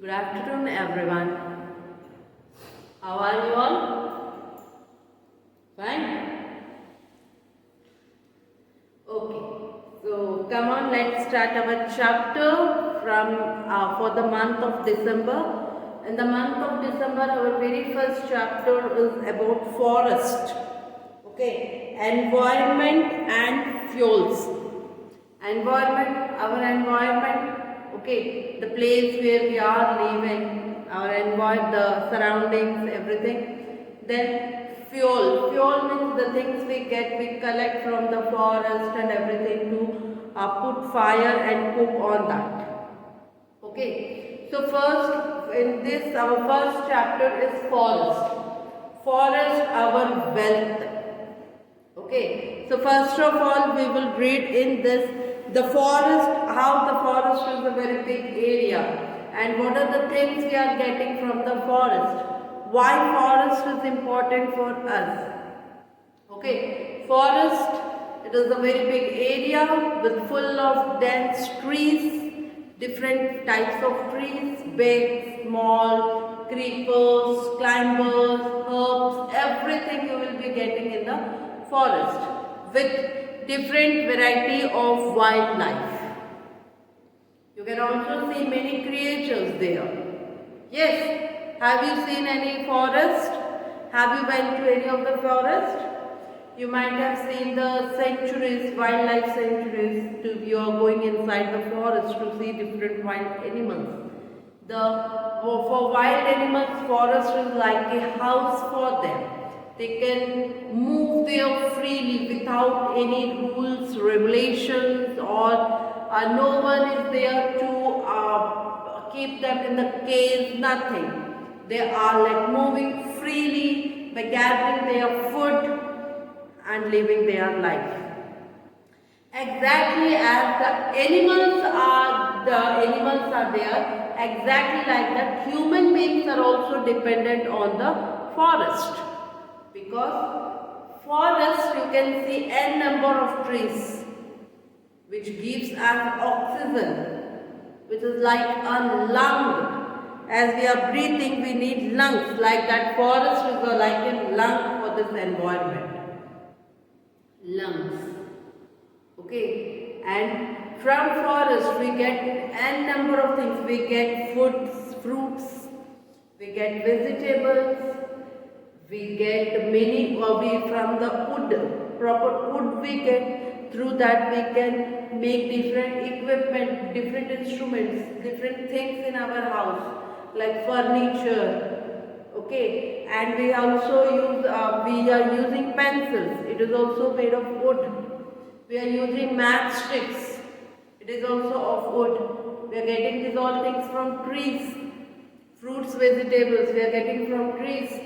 Good afternoon, everyone. How are you all? Fine? Okay. So, come on, let's start our chapter from for the month of December. In the month of December, our very first chapter is about forest. Okay, environment and fuels. Environment, our environment, okay, the place where we are living, our environment, the surroundings, everything. Then fuel means the things we collect from the forest and everything to put fire and cook on that. Okay, so first in this, our first chapter is forest. Forest, our wealth. Okay, so first of all, we will read in this the forest, how the forest is a very big area, and what are the things we are getting from the forest. Why forest is important for us? Okay, forest, it is a very big area with full of dense trees, different types of trees, big, small, creepers, climbers, herbs, everything you will be getting in the forest with different variety of wildlife. You can also see many creatures there. Yes, have you seen any forest? Have you went to any of the forest? You might have seen the sanctuaries, wildlife sanctuaries. You are going inside the forest to see different wild animals. For wild animals, forest is like a house for them. They can move there freely without any rules, regulations, or no one is there to keep them in the cage, nothing. They are like moving freely by gathering their food and living their life. Exactly as the animals are there, exactly like that, human beings are also dependent on the forest. Because forest, you can see n number of trees which gives us oxygen, which is like a lung. As we are breathing, we need lungs. Like that, forest is like a lung for this environment. Lungs. Okay, and from forest we get n number of things. We get foods, fruits, we get vegetables, we get many from the wood, proper wood we get. Through that we can make different equipment, different instruments, different things in our house like furniture. Okay, and we also use, we are using pencils. It is also made of wood. We are using matchsticks. It is also of wood. We are getting these all things from trees. Fruits, vegetables, we are getting from trees.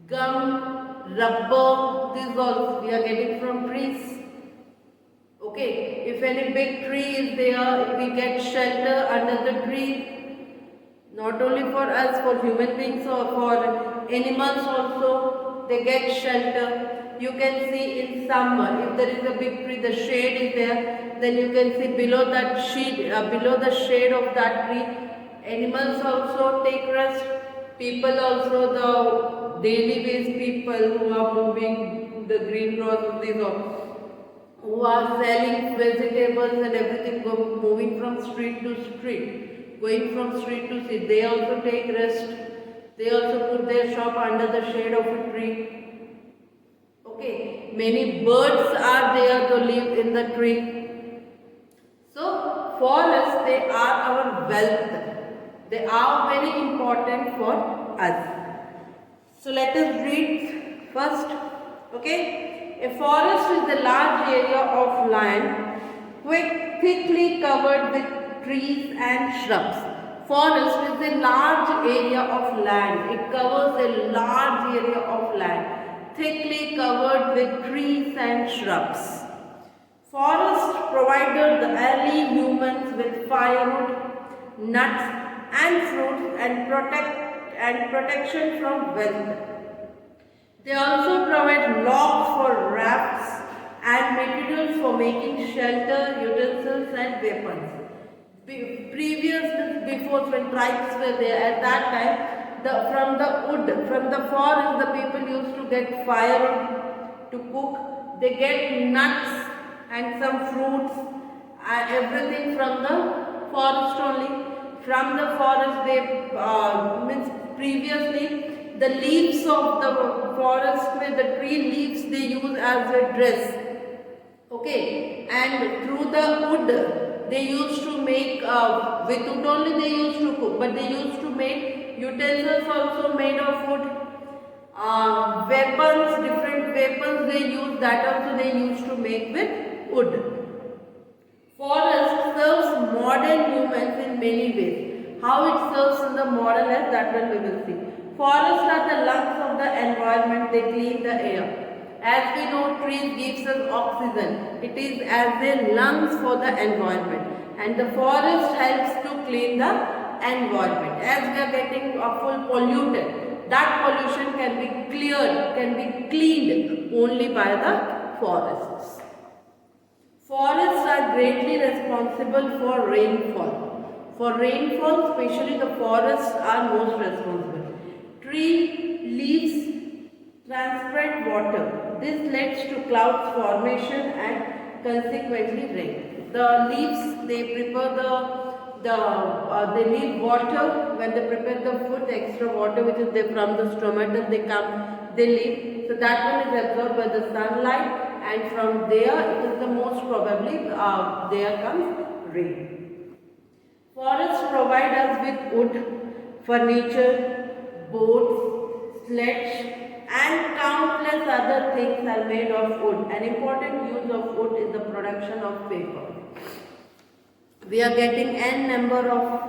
Gum, rubber, these all we are getting from trees. Okay, if any big tree is there, we get shelter under the tree. Not only for us, for human beings or for animals also, they get shelter. You can see in summer, if there is a big tree, the shade is there, then you can see below that shade, below the shade of that tree, animals also take rest. People also, the daily based people who are moving the green crosses, who are selling vegetables and everything, moving from street to street, going from street to street, they also take rest. They also put their shop under the shade of a tree. Okay, many birds are there to live in the tree. So, forests, they are our wealth. They are very important for us. So, let us read first. Okay, a forest is a large area of land thickly covered with trees and shrubs. Forest is a large area of land. It covers a large area of land thickly covered with trees and shrubs. Forest provided the early humans with firewood, nuts and fruits and protection from wealth. They also provide logs for rafts and materials for making shelter, utensils and weapons. previous, before, when tribes were there, at that time, from the wood, from the forest, the people used to get fire to cook. They get nuts and some fruits, everything from the forest only. From the forest, they means previously the leaves of the forest, the tree leaves they use as a dress. Okay, and through the wood they used to make, with wood only they used to cook, but they used to make utensils also made of wood. Weapons, different weapons they use, that also they used to make with wood. Forest serves modern humans in many ways. How it serves in the modern life, that one we will see. Forests are the lungs of the environment, they clean the air. As we know, trees gives us oxygen. It is as a lungs for the environment. And the forest helps to clean the environment. As we are getting full polluted, that pollution can be cleared, can be cleaned only by the forests. Forests are greatly responsible for rainfall. For rainfall, especially the forests are most responsible. Tree leaves transport water. This leads to clouds formation and consequently rain. The leaves, they prepare they need water. When they prepare the food, the extra water which is there from the stomata, they leave. So that one is absorbed by the sunlight, and from there it is the most probably there comes rain. Forests provide us with wood, furniture, boats, sledge, and countless other things are made of wood. An important use of wood is the production of paper. We are getting n number of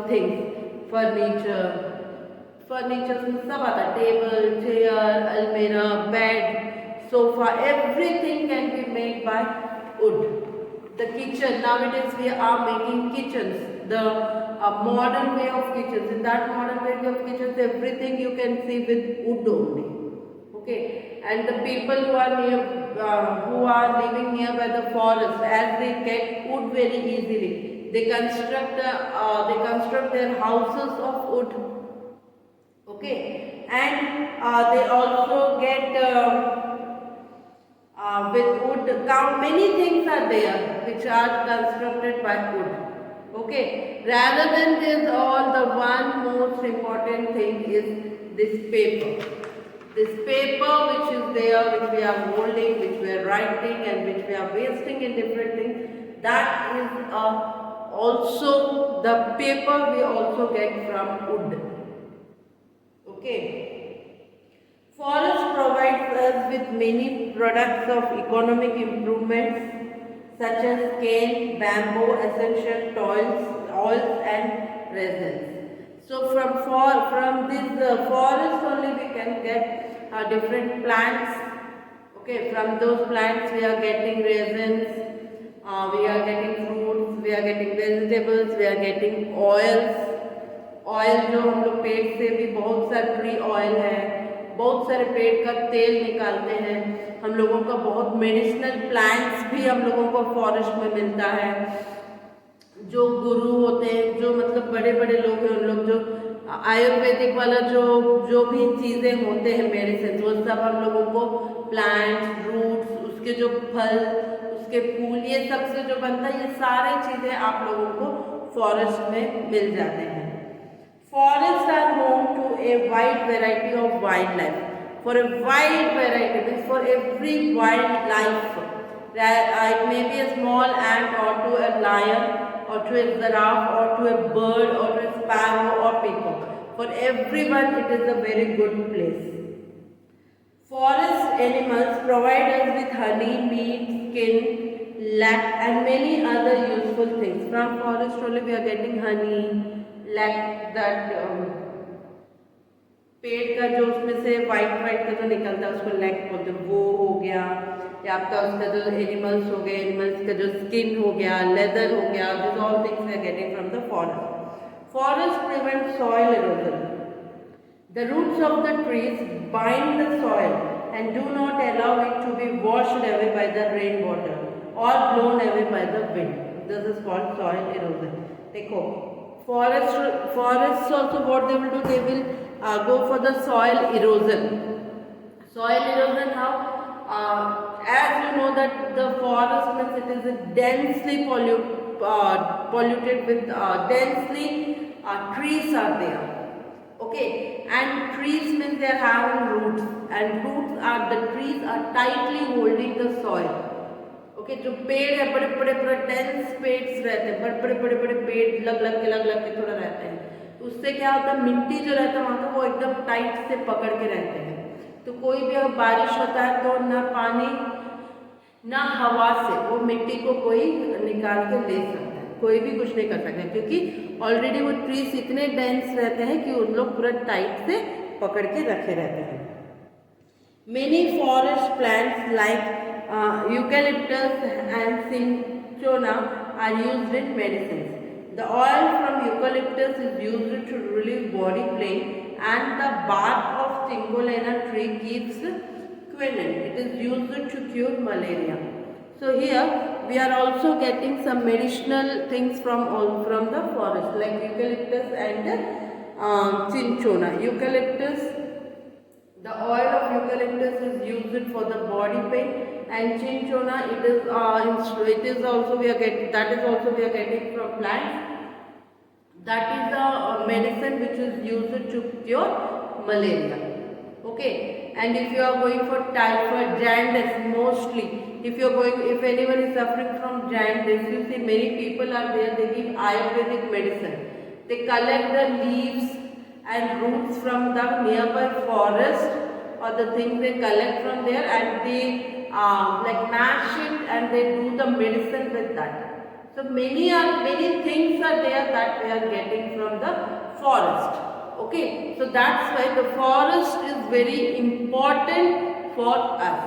things, furniture means सब आता, table, chair, almirah, bed, sofa, everything can be made by wood. The kitchen, nowadays we are making kitchens, the modern way of kitchens. In that modern way of kitchens, everything you can see with wood only. Okay, and the people who are living nearby the forest, as they get wood very easily, they construct their houses of wood. Okay, and they also get with wood. Many things are there which are constructed by wood. Okay, rather than this, all the one most important thing is this paper. This paper which is there, which we are molding, which we are writing, and which we are wasting in different things, that is also the paper we also get from wood. Okay. Forest provides us with many products of economic improvements such as cane, bamboo, essential oils and resins. So from this forest only we can get different plants. Okay, from those plants we are getting resins, we are getting fruits, we are getting vegetables, we are getting oils. Oil जो हम लोग पेट से भी बहुत सारे tree oil है, बहुत सारे पेट का तेल निकालते हैं हम लोगों का, बहुत मेडिसिनल प्लांट्स भी हम लोगों को फॉरेस्ट में मिलता है. जो गुरु होते हैं, जो मतलब बड़े बड़े लोग हैं, उन लोग जो आयुर्वेदिक वाला जो भी चीज़ें होते हैं मेडिसिन, वो सब हम लोगों को प्लांट्स, रूट्स, उसके जो फल, उसके फूल, ये सब से जो बनता है, ये सारे चीज़ें आप लोगों को फॉरेस्ट में मिल जाते हैं. Forests are home to a wide variety of wildlife. For a wide variety, means for every wildlife. It may be a small ant, or to a lion, or to a giraffe, or to a bird, or to a sparrow, or peacock. For everyone, it is a very good place. Forest animals provide us with honey, meat, skin, lac, and many other useful things. From forest only we are getting honey, lac that पेड़ का जो उसमें से white का जो निकलता है उसको लैक बोलते हैं, वो हो गया, या आपका उसका जो एनिमल्स हो गए, एनिमल्स का जो स्किन हो गया, लेदर हो गया, this all things we are getting from the forest. Forest prevent soil erosion. The roots of the trees bind the soil and do not allow it to be washed away by the rainwater or blown away by the wind. This is called soil erosion. देखो forests also what they will do, they will go for the soil erosion. Soil erosion how? As you know that the forest means it is a densely polluted with densely trees are there. Okay, and trees means they are having roots, and roots are the trees are tightly holding the soil. Okay, जो पेड़ है बड़े बड़े बड़े dense पेड्स रहते हैं, बड़े बड़े बड़े पेड़ लग लग के थोड़ा रहते हैं, तो उससे क्या होता है मिट्टी जो रहता है वहाँ का वो एकदम टाइट से पकड़ के रहते हैं. तो कोई भी अगर बारिश होता है तो ना पानी ना हवा से वो मिट्टी को कोई निकाल के ले सकता है, कोई भी कुछ नहीं कर सकता, क्योंकि ऑलरेडी वो ट्रीज इतने डेंस रहते हैं कि उन लोग पूरा टाइट से पकड़ के रखे रहते हैं. Many forest plants like eucalyptus and cinchona are used in medicines. The oil from eucalyptus is used to relieve body pain, and the bark of cinchona tree gives quinine. It is used to cure malaria. So here we are also getting some medicinal things from the forest, like eucalyptus and cinchona. Eucalyptus, the oil of eucalyptus is used for the body pain, and cinchona it is also we are getting from plants. That is a medicine which is used to cure malaria. Okay, and if you are going for typhoid, jaundice, mostly if anyone is suffering from jaundice, you see many people are there, they give Ayurvedic medicine. They collect the leaves and roots from the nearby forest or the things they collect from there, and they like mash it and they do the medicine with that. So many things are there that we are getting from the forest. Okay, so that's why the forest is very important for us.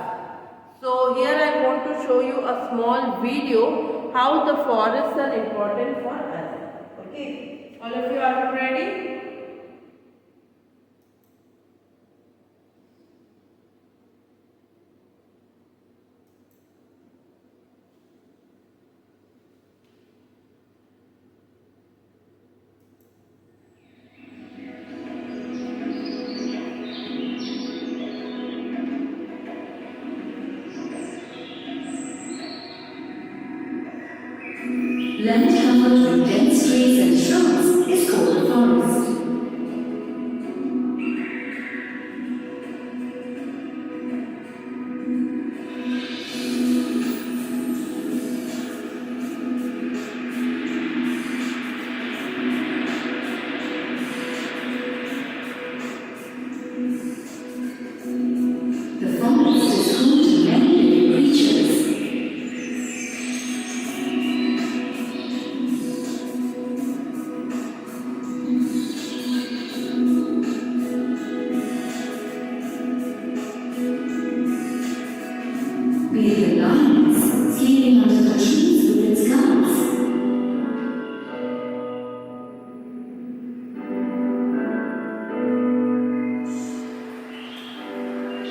So here I want to show you a small video how the forests are important for us. Okay, all of you are ready? Land covered with dense trees and shrubs is called a forest. The forest is home to many living creatures. Be it the lions sleeping under the trees with its cubs,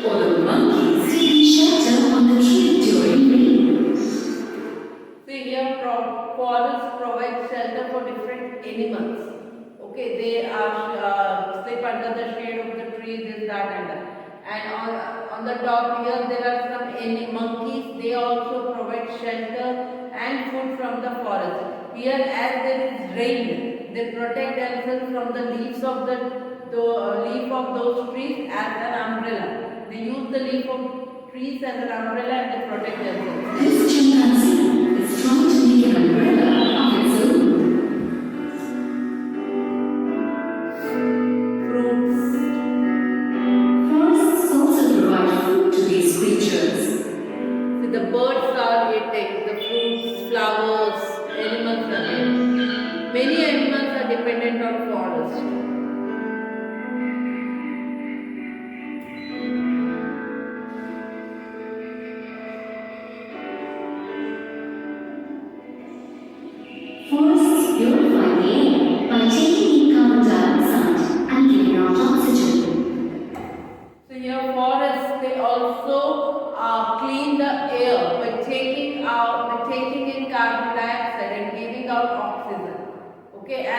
or the monkeys taking shelter on the tree during rain. See here, forests provide shelter for different animals. Okay, they are sleep under the shade of the trees, this, that, and that. And on the top here there are some monkeys. They also provide shelter and food from the forest. Here, as there is rain, they protect themselves from the leaves of the leaf of those trees as an umbrella. They use the leaf of trees as an umbrella and they protect themselves. This chimpanzee is trying to make an umbrella of its own. Fruits. Forests also provide food to these creatures. See, the birds are eating the fruits, flowers, animals are there. Many animals are dependent on forest. Forests purify the air by taking in carbon dioxide and giving out oxygen. So here forests, they also clean the air by taking in carbon dioxide and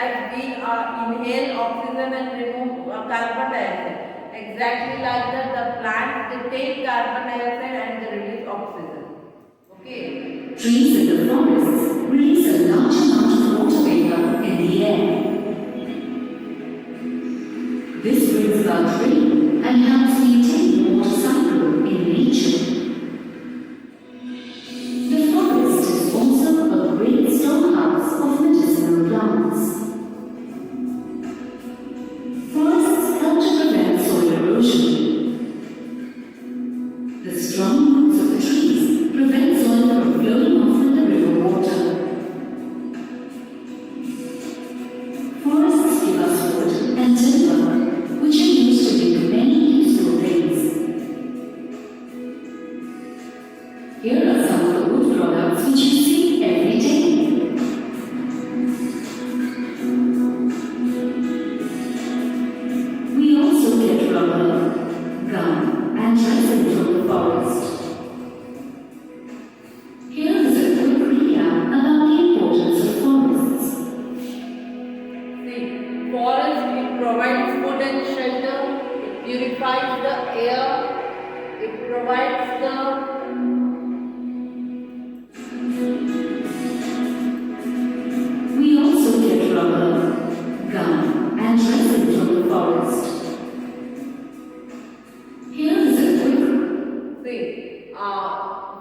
as we inhale oxygen and remove carbon dioxide. Exactly like that, the plants they take carbon dioxide and they release oxygen. Okay. Trees in the forests release a large amount of water vapor in the air. This brings about rain and helps maintain the water cycle in nature. The forest is also a great storehouse of medicinal plants. Forests help to prevent soil erosion. The strong roots of the trees prevent soil from flowing off in the river water. Forests give us wood and timber, which are used to make many useful things. Here are some of the wood products which you see every day. We also get rubber, gum, and resin from the forest. Here is a quick recap about the importance of forests. See, forest it provides food and shelter, it purifies the air, it provides the We also get rubber, gum, and resin from the forest. Here is a quick see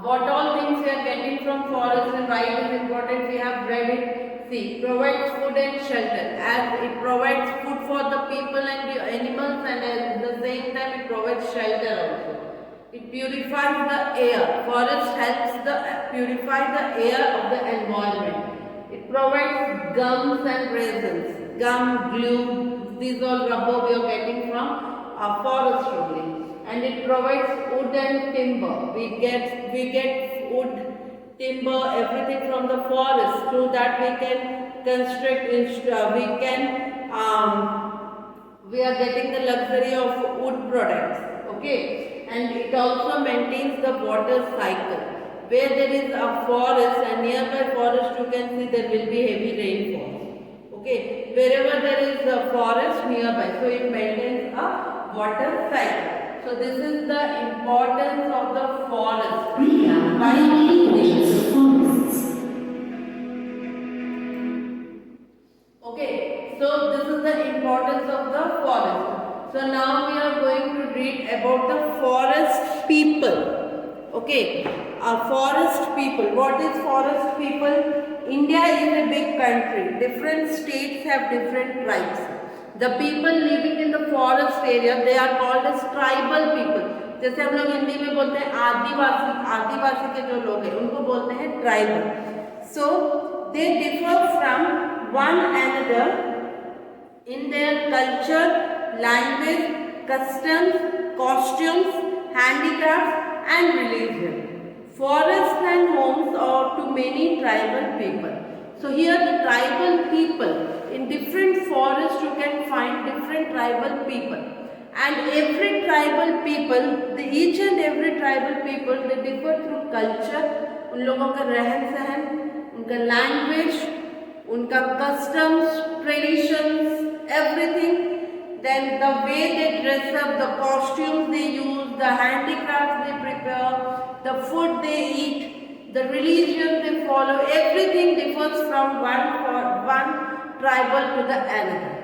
what all things we are getting from forest and why it is important we have read it. See, provides food and shelter, as it provides food for the people and the animals, and at the same time it provides shelter also. It purifies the air. Forest helps the purify the air of the environment. It provides gums and resins, gum, glue, these all rubber we are getting from forest only. And it provides wood and timber. We get wood, timber, everything from the forest. Through that we can construct, we are getting the luxury of wood products. Okay, and it also maintains the water cycle. Where there is a forest and nearby forest, you can see there will be heavy rainfall. Okay, wherever there is a forest nearby, so it maintains a water cycle. So this is the importance of the forest. recap about the importance of forests. Okay, so this is the importance of the forest. So now we are going to read about the forest people. Okay, forest people. What is forest people? India is a big country. Different states have different tribes. The people living in the forest area, they are called as tribal people. जैसे हम लोग हिंदी में बोलते हैं आदिवासी, आदिवासी के जो लोग हैं उनको बोलते हैं tribal. So they differ from one another in their culture, language, customs, costumes, handicrafts and religion. Forests and homes are to many tribal people. So here the tribal people, in different forests you can find different tribal people. And every tribal people, each and every tribal people, they differ through culture, उन लोगों का रहन सहन, उनका language, उनका customs, traditions, everything. Then the way they dress up, the costumes they use, the handicrafts they prepare, the food they eat, the religion they follow, everything differs from one tribal to the another.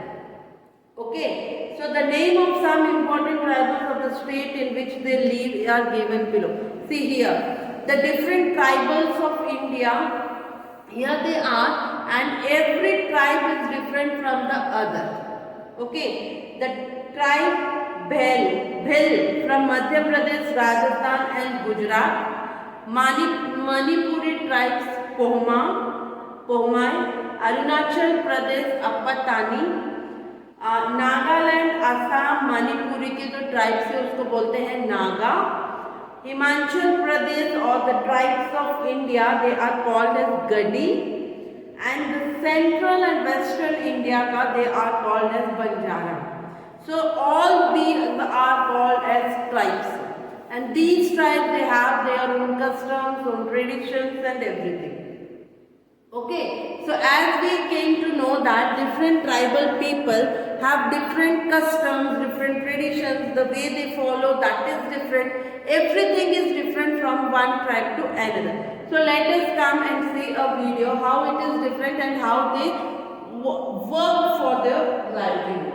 Okay, so the name of some important tribals of the state in which they live are given below. See here, the different tribals of India, here they are, and every tribe is different from the other. Okay, the tribe Bhil from Madhya Pradesh, Rajasthan and Gujarat, Manipuri tribes Pohmai, Arunachal Pradesh Appatani, Nagaland, Assam, Manipuri के जो tribes है उसको बोलते हैं नागा. हिमाचल प्रदेश और the tribes of India they are called as Gaddi. And the central and western India का they are called as Banjara. So all these are called as tribes, and these tribes they have their own customs, own traditions and everything. Okay, so as we came to know that different tribal people have different customs, different traditions, the way they follow that is different. Everything is different from one tribe to another. So let us come and see a video how it is different and how they work for their livelihood.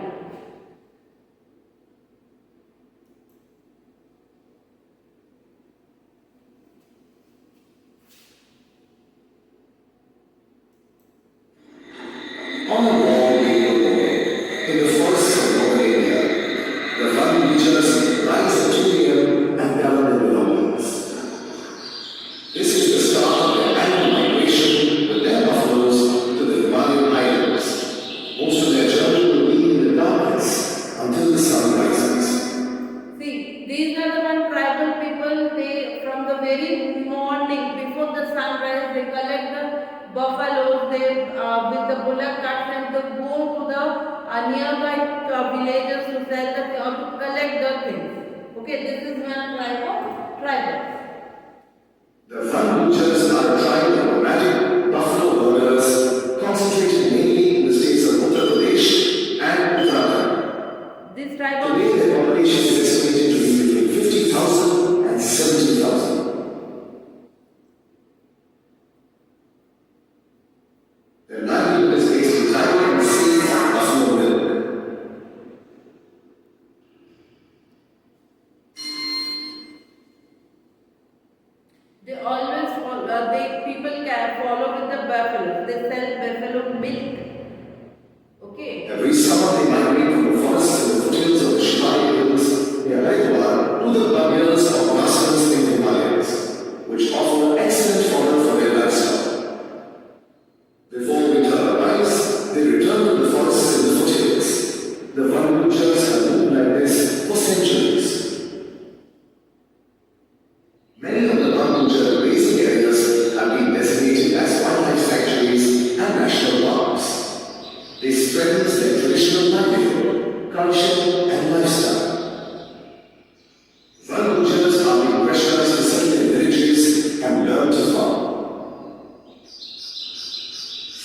On a warm April morning, in the forests of northern India, the Valley Beachers rise at 2 p.m. and gather in the mountains. This is the start of their annual migration with their buffaloes to the Himalayan highlands. Most of their journey will be in the darkness until the sun rises. See, these are the one tribal people, they from the very morning before the sunrise, they collect the buffaloes, they with the bullock carts and they go to the nearby villages to sell the or to collect the things. Okay, this is one type of tribal. The Valley Beachers are a tribe of nomadic buffalo herders concentrated mainly in the states of Uttar Pradesh and Uttarakhand. This tribe of Today, their population is estimated to be between 50,000 and 70,000. Their livelihood is based entirely on the sale of buffalo milk. they always follow, people can follow with the buffalo. They sell buffalo milk. Okay. Every summer, they migrate from the forests and the foothills of the Shimali Hills near Haridwar to the burials of Masalas in the Himalayas, which offer excellent fodder for their livestock. Before winter arrives, they return to the forests and the foothills. The Valley Beachers have moved like this for centuries. Many of the Valley grazing areas have been designated as wildlife sanctuaries and national parks. This strengthens their traditional livelihood, culture, and lifestyle. Valley are being pressurized to settle in villages and learn to farm.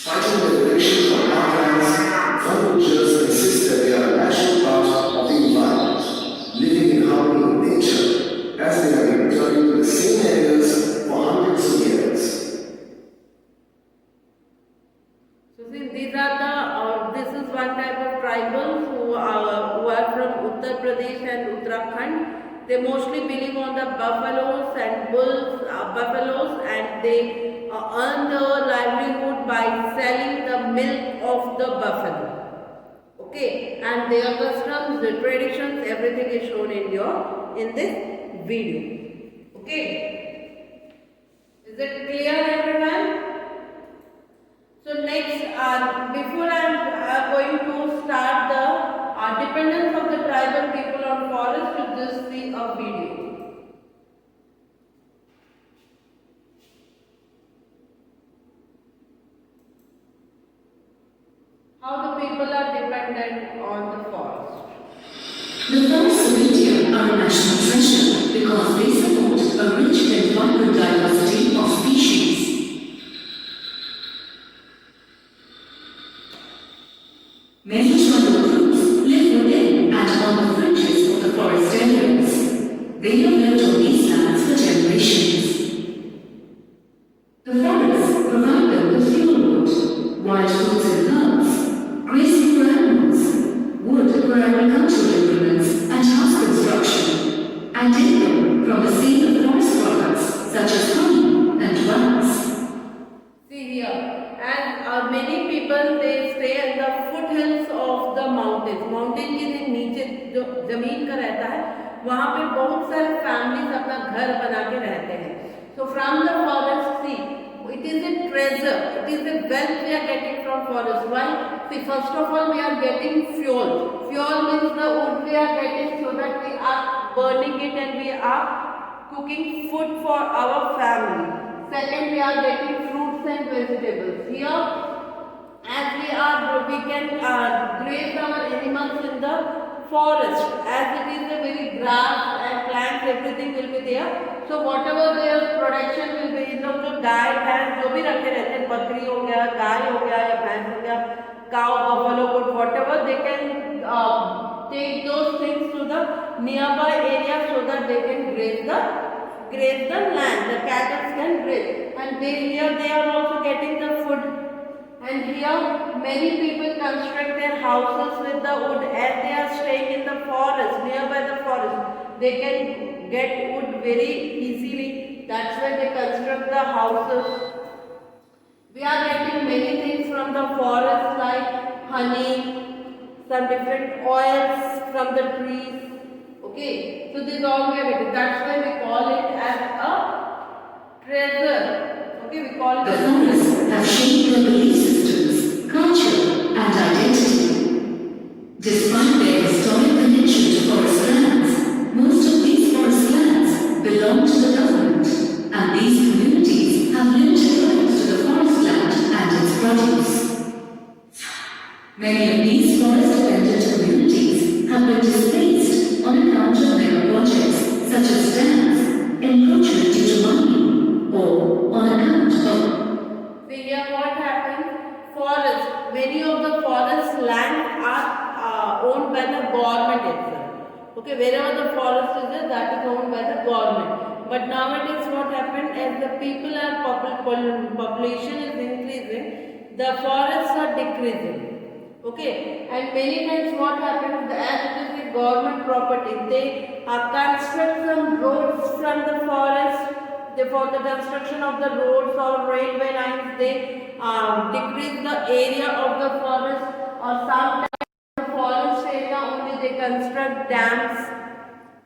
Fighting the liberation from marklands, Valley insist that they are a natural part of the environment, living in harmony with nature, as they have been returning to the same areas for hundreds of years. So see, these are the this is one type of tribals who are from Uttar Pradesh and Uttarakhand. They mostly believe on the buffaloes and bulls, buffaloes, and they earn their livelihood by selling the milk of the buffalo. Okay, and their customs, the traditions, everything is shown in this video. Okay, is it clear, everyone? So next, before I am going to start the dependence of the tribal people on forest, you just see a video. How the people are dependent on the forest. The forests of India are a national treasure because they support a rich and vibrant diversity of species. Many tribal groups live within and on the fringes of the forest areas. They have lived on these lands for generations. The forests provide them with fuel wood, wild fruits and herbs, grazing for animals, wood for agricultural implements and house construction, and income from the sale of forest products such as honey and wax. See here, and many people they stay in the foothills of the mountains. Mountain के नीचे जो जमीन का रहता है, वहाँ पे बहुत सारे families अपना घर बना के रहते हैं. So from the forest, see, it is a treasure. It is a wealth we are getting from forest. Why? See, first of all, we are getting fuel. Fuel means the wood we are getting so that we are burning it and we are cooking food for our family. Second, we are getting fruits and vegetables. Here, as we can graze our animals in the forest. As it is a very grass and plants, everything will be there. So whatever their production will be, गाय भैंस जो भी रखे रहते हैं, बकरी हो गया, गाय हो गया या भैंस हो गया, cow, buffalo, goat, whatever, they can take those things to the nearby area so that they can graze the land. The cattle can graze, and here they are also getting the food. And here many people construct their houses with the wood as they are staying in the forest, nearby the forest. They can get wood very easily. That's why they construct the houses. We are getting many things from the forest like honey, some different oils from the trees. Okay, so this all we are getting. That's why we call it as a treasure. Okay, we call it The as a treasure. forests have shaped their belief systems, culture, and identity. Despite their historic connection to forest lands, most of these forest lands belong to the government, and these communities have limited rights to the forest land and its produce. Many of these forest-dependent communities have been displaced on account of mega projects such as dams, encroachment due to mining, or on account of See here what happens, forest, many of the forest land are owned by the government itself. Okay, wherever the forest is there, that is owned by the government. But nowadays what happened, as the people are population is increasing, the forests are decreasing. Okay, and many times what happens, as it is the government property, they construct some roads from the forest. For the construction of the roads or railway lines, they decrease the area of the forest, or sometimes the forest area only they construct dams.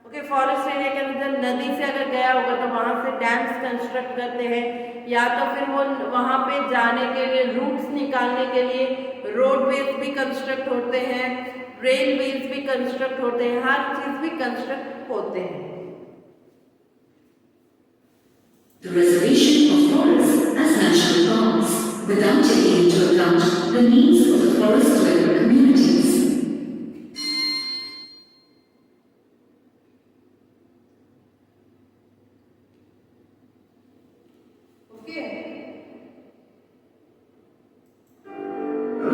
Okay, forest area के अंदर नदी से अगर गया होगा तो वहाँ से डैम्स कंस्ट्रक्ट करते हैं, या तो फिर वो वहाँ पे जाने के लिए रूट्स निकालने के लिए रोडवेज भी कंस्ट्रक्ट होते हैं, रेलवेज भी कंस्ट्रक्ट होते हैं, हर चीज़ भी कंस्ट्रक्ट होते हैं. the reservation of forests as national parks without taking into account the needs of the forest-dwelling communities. Okay.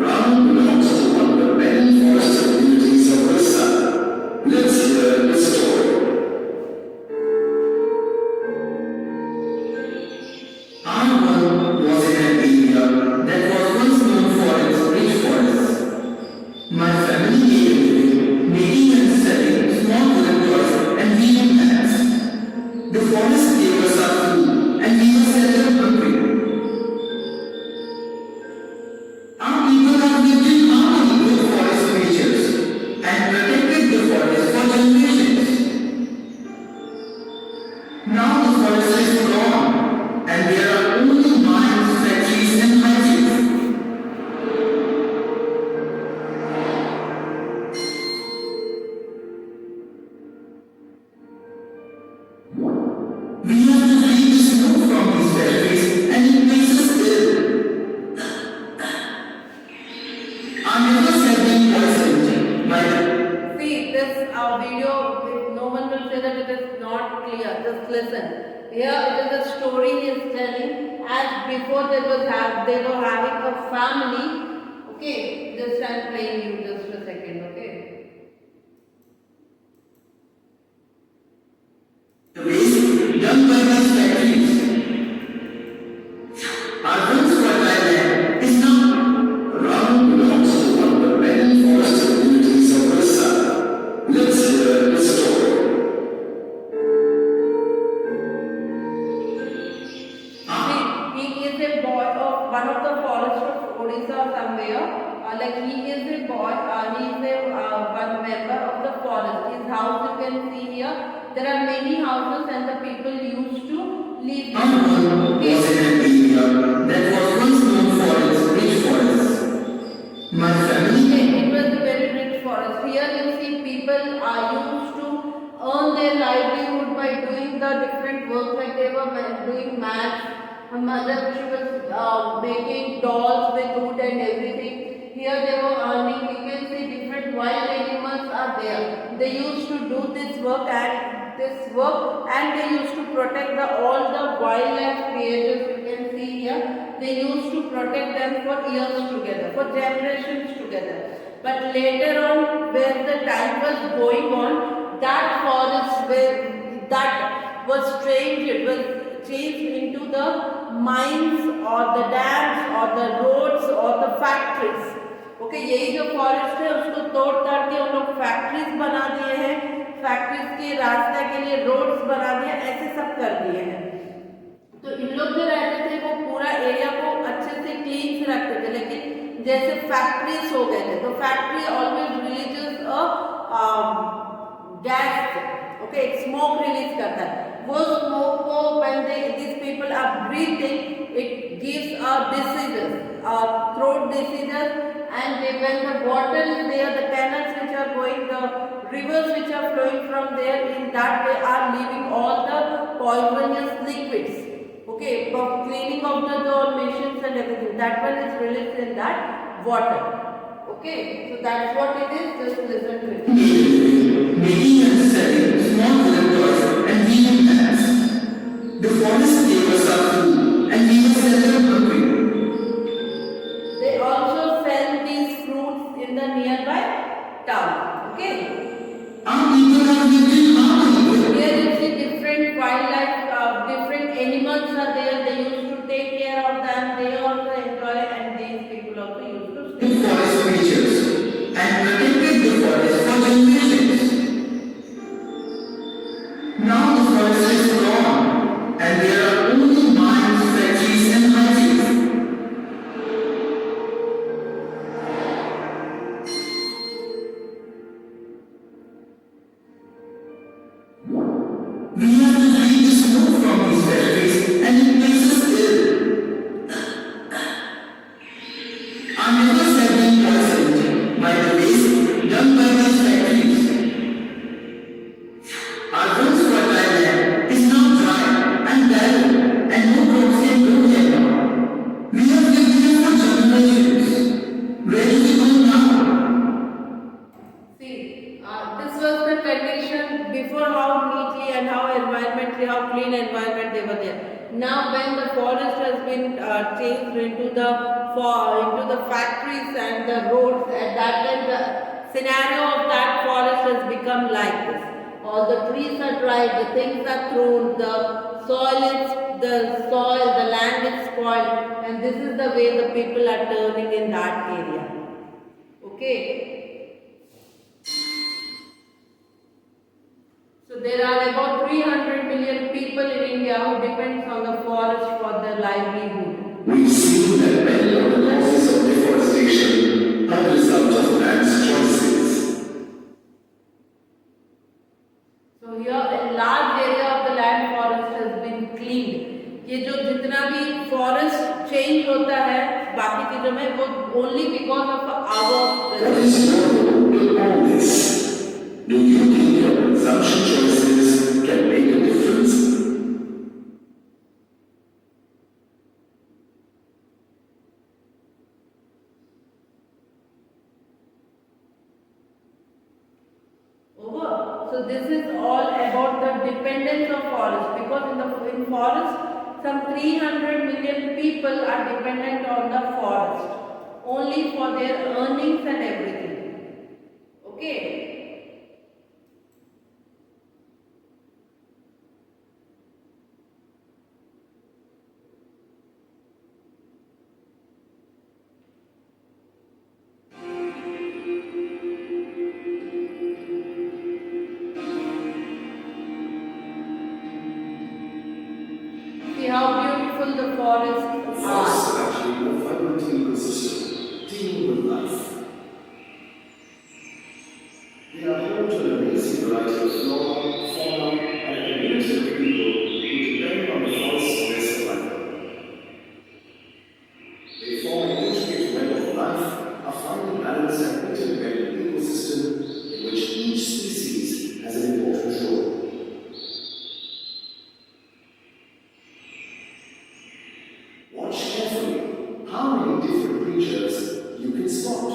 Ram belongs to one of the many forest communities of Orissa. Let's hear the story. Arwan was in an area that was once known for its rich forests. My family made a living making and selling small wooden toys and weaving hats. The forest gave us our food and we were settled hungry. Our people have lived in harmony with forest creatures and protected the forest for generations. Now the forest is gone and there are only mines, factories and highways. We have to clean the smoke from these factories and it makes us ill. Our rivers have been poisoned by the See, this video, no one will say that it is not clear. Just listen. Here it is a story he is telling. As before they were having a family. Okay, just I'm playing you just a second. Okay. waste done by these factories. Our once fertile land is now. Ram belongs to one of the many forest communities of Orissa. Let's hear the story. See, he is a boy of one of the forest of Odisha or somewhere. Like he is a boy, he is a one member of the forest. His house you can see here. There are many houses and the people used to live there. Arwan Okay. was in an area that was once known for its rich forests. My family It was a very rich forest. Here you see people are used to earn their livelihood by doing the different work, like they were doing maths. Her mother, she was making dolls with wood and everything. Here they were earning. You can see different wild animals are there. They used to do this work and they used to protect all the wildlife creatures. You can they used to protect them for years together, for generations together. But later on, where the time was going on, that forest where that was changed, it was changed into the mines or the dams or the roads or the factories. Okay यही जो forest है उसको तोड़ ताड़ के उन लोग factories बना दिए हैं, फैक्ट्रीज के रास्ते के लिए रोड्स बना दिए, ऐसे सब कर दिए हैं। तो इन लोग जो रहते थे वो पूरा एरिया को अच्छे से क्लीन से रखते थे, लेकिन जैसे फैक्ट्रीज हो गए थे तो factory always releases gas, okay एक स्मोक रिलीज करता है, वो स्मोक को when these people are breathing, it gives diseases, throat diseases, and when the water is there, the canals which are going, the rivers which are flowing from there, in that way are leaving all the poisonous liquids, okay, for cleaning of the machines and everything, that one is released in that water, okay, so that's what it is, just listen to it. Making and selling small electrodes and heating plants. The forest gave us our food and we must sell them quickly. They also sell these fruits in the nearby town, okay. Our people have lived in harmony. Here you see different wildlife, different animals are there, they used to take care of them, they also enjoy, and these people also used to The stay. forest creatures and protected the forest for generations. Now the forest is gone and there are only mines, factories and highways. We have to breathe the smoke from these factories and it makes us ill. Our rivers have been poisoned by the waste done by these factories. Our once fertile land is now dry and barren and no crops can grow here now. We have lived here for generations. Where do we go now? See, this was the condition before, how neatly and how environmentally, how clean environment they were there. Now when the forest has been changed into the factories and the roads, at that time the scenario of that forest has become like this. All the trees are dried, the things are thrown, the land is spoiled, and this is the way the people are turning in that area. Okay. So there are about 300 million people in India who depends on the forest for their livelihood. We've seen that many of the causes of deforestation are the result of man's choices. So here a large area of the land forest has been cleaned. ये जो जितना भी forest change होता है बाकी चीजों में, वो only because of our What is your role in all this? Do you think your consumption choices can make a difference? over. So this is all about the dependence of forest, because in forest some 300 million people are dependent on the forest only for their earnings and everything. Okay. See how beautiful the forests are. Forests are actually a vibrant ecosystem dealing with life. They are home to an amazing variety of flora, fauna, and a community of people who depend on the forest for their survival. They form an intricate web of life, a finely balanced and interdependent ecosystem in which each species has an important role. Watch carefully how many different creatures you can spot.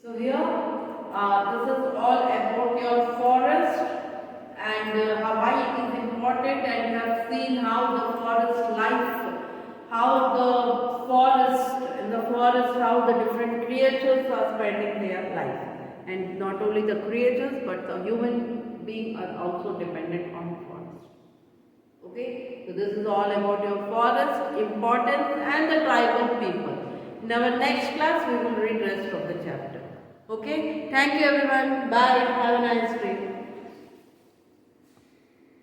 So here, this is all about your forest and why it is important, and you have seen how the forest life, how the forest, how the different creatures are spending their life, and not only the creatures but the human being are also dependent on forest. Okay, so this is all about your forest importance and the tribal people. In our next class, we will read rest of the chapter. Okay, thank you everyone. Bye. Have a nice day.